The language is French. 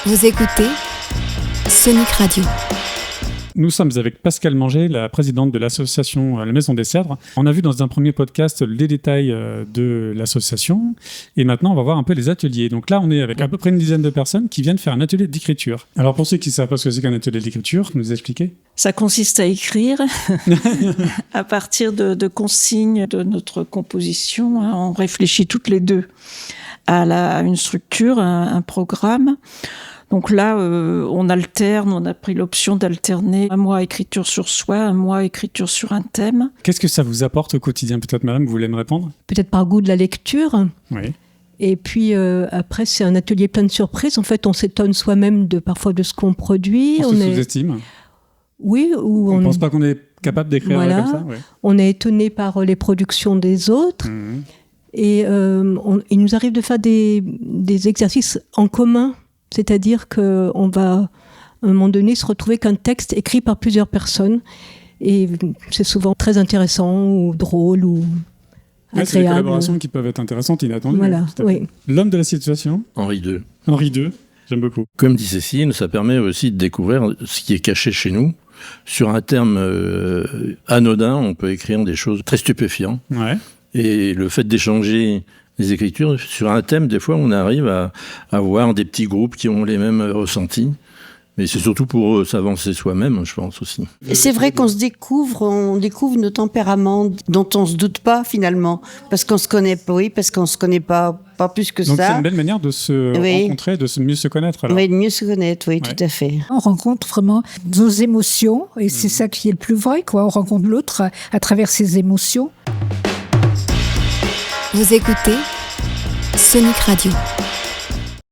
Vous écoutez Sonic Radio. Nous sommes avec Pascale Manger, la présidente de l'association La Maison des Cèdres. On a vu dans un premier podcast les détails de l'association et maintenant on va voir un peu les ateliers. Donc là on est avec à peu près une dizaine de personnes qui viennent faire un atelier d'écriture. Alors pour ceux qui ne savent pas ce que c'est qu'un atelier d'écriture, vous nous expliquez ? Ça consiste à écrire à partir de consignes de notre composition. On réfléchit toutes les deux à une structure, un programme. Donc là, on alterne, on a pris l'option d'alterner un mois écriture sur soi, un mois écriture sur un thème. Qu'est-ce que ça vous apporte au quotidien ? Peut-être madame, vous voulez me répondre ? Peut-être par goût de la lecture. Oui. Et puis après, c'est un atelier plein de surprises. En fait, on s'étonne soi-même parfois de ce qu'on produit. On se sous-estime ? Oui. On ne pense pas qu'on est capable d'écrire comme ça ? Ouais. On est étonné par les productions des autres. Mmh. Et il nous arrive de faire des exercices en commun. C'est-à-dire qu'on va, à un moment donné, se retrouver qu'un texte écrit par plusieurs personnes. Et c'est souvent très intéressant ou drôle ou agréable. C'est des collaborations qui peuvent être intéressantes, inattendues. Voilà, oui. L'homme de la situation ? Henri II. Henri II, j'aime beaucoup. Comme dit Cécile, ça permet aussi de découvrir ce qui est caché chez nous. Sur un terme anodin, on peut écrire des choses très stupéfiantes. Ouais. Et le fait d'échanger les écritures, sur un thème, des fois, on arrive à voir des petits groupes qui ont les mêmes ressentis. Mais c'est surtout pour s'avancer soi-même, je pense aussi. C'est vrai qu'on on découvre nos tempéraments dont on ne se doute pas finalement. Parce qu'on se connaît pas plus que donc ça. C'est une belle manière de se rencontrer, de mieux se connaître. Alors. Oui, de mieux se connaître, oui, tout à fait. On rencontre vraiment nos émotions et c'est ça qui est le plus vrai, quoi. On rencontre l'autre à travers ses émotions. Vous écoutez Sonic Radio.